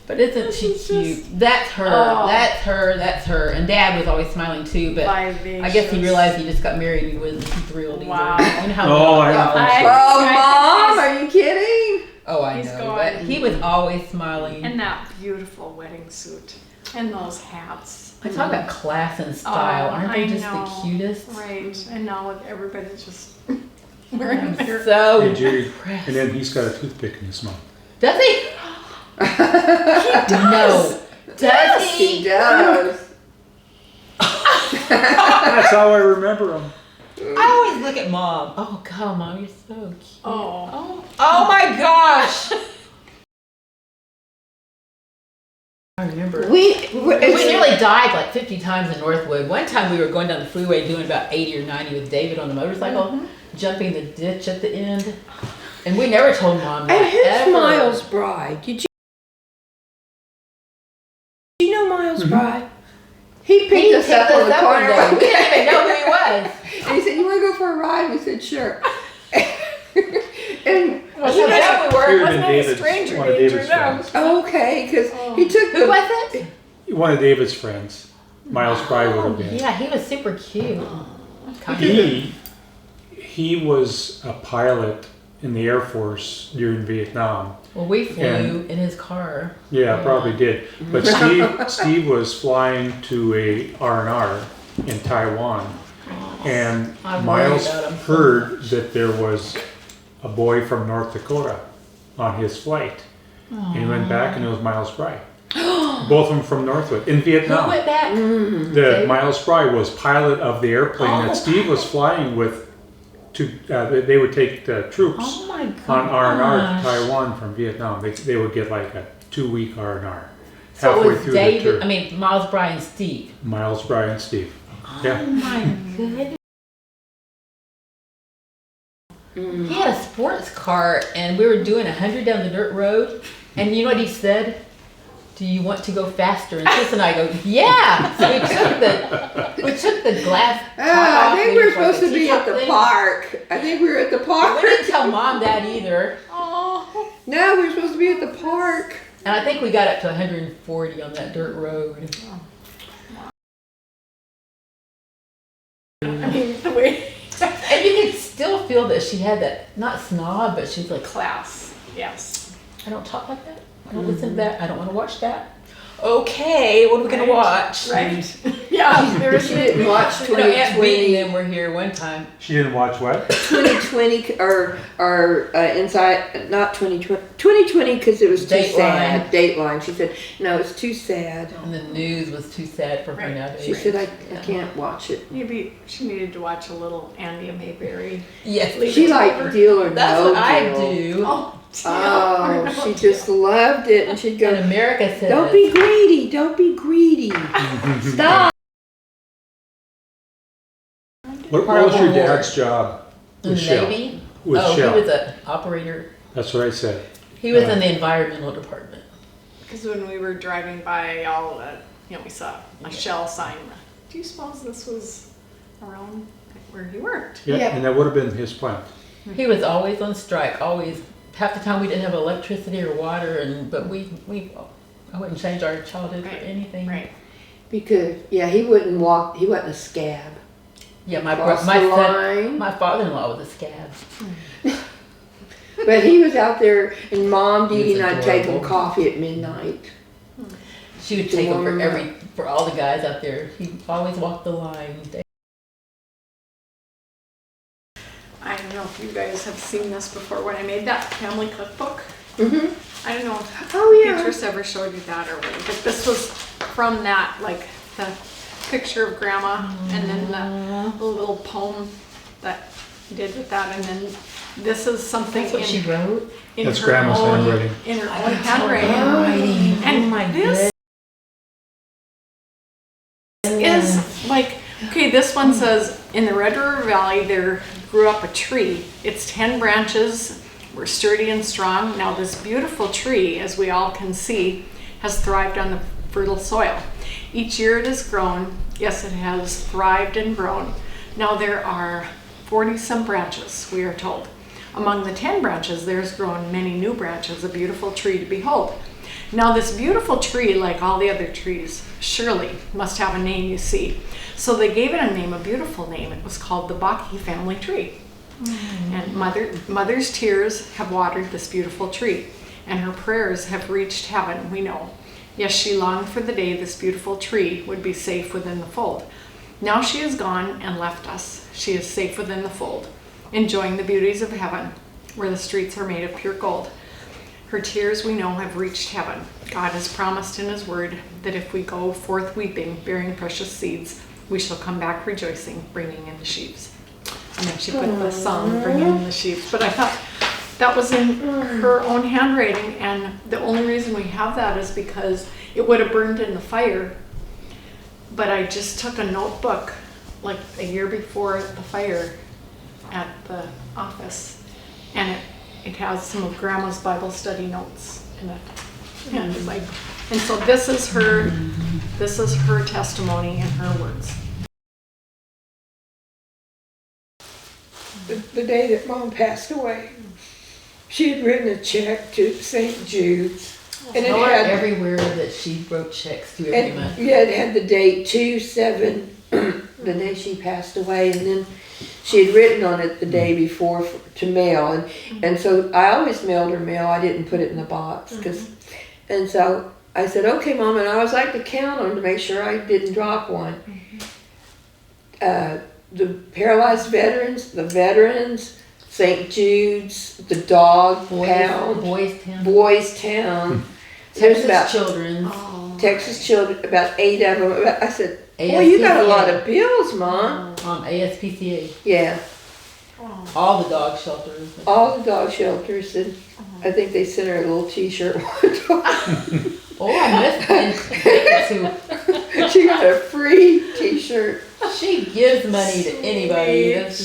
But isn't she cute? That's her. That's her. That's her. And Dad was always smiling too. But I guess he realized he just got married. He wasn't thrilled either. You know how Mom, are you kidding? Oh, I know. But he was always smiling. And that beautiful wedding suit and those hats. I talk about class and style. Aren't they just the cutest? Right. And now with everybody just wearing their... So hey, Judy, and then he's got a toothpick in his mouth. Does he? He does. Does he? He does. That's how I remember him. I always look at Mom. Oh God, Mom, you're so cute. Oh my gosh. I remember. We nearly died like 50 times in Northwood. One time we were going down the freeway doing about 80 or 90 with David on the motorcycle, jumping the ditch at the end. And we never told Mom that. And who's Miles' bride? Did you know Miles' bride? He picked us up on the corner. We didn't even know who he was. And he said, "You want to go for a ride?" We said, "Sure." And wasn't David's, stranger one of David's friends. okay, because he took Who was it? One of David's friends. Miles' bride would have been. Yeah, he was super cute. He was a pilot in the Air Force during Vietnam. Well, we flew in his car. Yeah, probably did. But Steve was flying to a R&R in Taiwan, and Miles heard that there was a boy from North Dakota on his flight. And he went back, and it was Miles' bride. Both of them from Northwood in Vietnam. Who went back? The Miles' bride was pilot of the airplane that Steve was flying with. They would take the troops on R&R to Taiwan from Vietnam. They would get like a 2-week R&R. So it was David, Miles, Brian, Steve. Miles, Brian, Steve. Yeah. Oh my goodness. He had a sports car and we were doing 100 down the dirt road. And you know what he said? "Do you want to go faster?" And Sis and I go, "Yeah." So we took the glass top I think we were supposed to like be at the park. I think we were at the park. We didn't tell Mom that either. No, we were supposed to be at the park. And I think we got up to 140 on that dirt road. the way... And you could still feel that she had that, not snob, but she's like, Class, yes. "I don't talk like that. I don't listen to that. I don't want to watch that." Okay, what are we going to watch? Right. Yeah. She didn't watch You know, Aunt Bee 2020. and them were here one time. She didn't watch what? 2020 or inside, not 2020. 2020 because it was too sad. Dateline. She said, "No, it's too sad." And the news was too sad for her nowadays. She said, "I can't watch it." Maybe she needed to watch a little Andy Mayberry. Yes. She liked Deal or That's No what I Deal. do. Oh, she just loved it, and she'd go, And America says, "Don't be greedy, don't be greedy. Stop." What was your dad's job in with the Shell? Navy. With Shell. He was an operator. That's what I said. He was in the environmental department. Because when we were driving by all that, we saw a Shell sign. Do you suppose this was around where he worked? Yeah, Yeah. and that would have been his plant. He was always on strike. Always. Half the time we didn't have electricity or water, but I wouldn't change our childhood for anything. Right. Because he wouldn't walk. He wasn't a scab. Yeah, Cross the line. my father-in-law was a scab. But he was out there, and Mom, DeeDee, He was and I'd take him adorable. coffee at midnight. She would take him for all the guys out there. He always walked the line. I don't know if you guys have seen this before. When I made that family cookbook, I don't know if Beatrice ever showed you that or what, but this was from that, like the picture of Grandma and then the little poem that he did with that, and then this is something That's what she wrote. in That's her Grandma's own handwriting. in her own handwriting. Oh my this is like, okay, this one says, "In the Red River Valley there grew up a tree. Its 10 branches were sturdy and strong. Now this beautiful tree, as we all can see, has thrived on the fertile soil. Each year it has grown. Yes, it has thrived and grown. Now there are 40-some branches, we are told. Among the 10 branches, there's grown many new branches, a beautiful tree to behold. Now this beautiful tree, like all the other trees, surely must have a name, you see. So they gave it a name, a beautiful name. It was called the Baki family tree. And Mother's tears have watered this beautiful tree, and her prayers have reached heaven, we know. Yes, she longed for the day this beautiful tree would be safe within the fold. Now she is gone and left us. She is safe within the fold, enjoying the beauties of heaven, where the streets are made of pure gold. Her tears, we know, have reached heaven. God has promised in his word that if we go forth weeping, bearing precious seeds, we shall come back rejoicing, bringing in the sheaves. And then she put the song, bringing in the sheaves. But I thought that was in her own handwriting, and the only reason we have that is because it would have burned in the fire. But I just took a notebook like a year before the fire at the office, and it has some of Grandma's Bible study notes in it. And so this is her testimony and her words. The day that Mom passed away, she had written a check to St. Jude's. And Tell her everywhere that she wrote checks to every month. Yeah, it had the date 2/7, the day she passed away, and then she had written on it the day before to mail, and so I always mailed her mail. I didn't put it in the box, and so I said, "Okay, Mom," and I always like to count them to make sure I didn't drop one. The paralyzed veterans, the veterans, St. Jude's, the dog pound, Boys Town. Texas Children's. Texas Children, about 8 of them. I said, "Boy, you got a lot of bills, Mom." ASPCA. Yeah, All the dog shelters. all the dog shelters, and I think they sent her a little T-shirt. Oh, I missed it too. She got a free T-shirt. She gives money to anybody. That's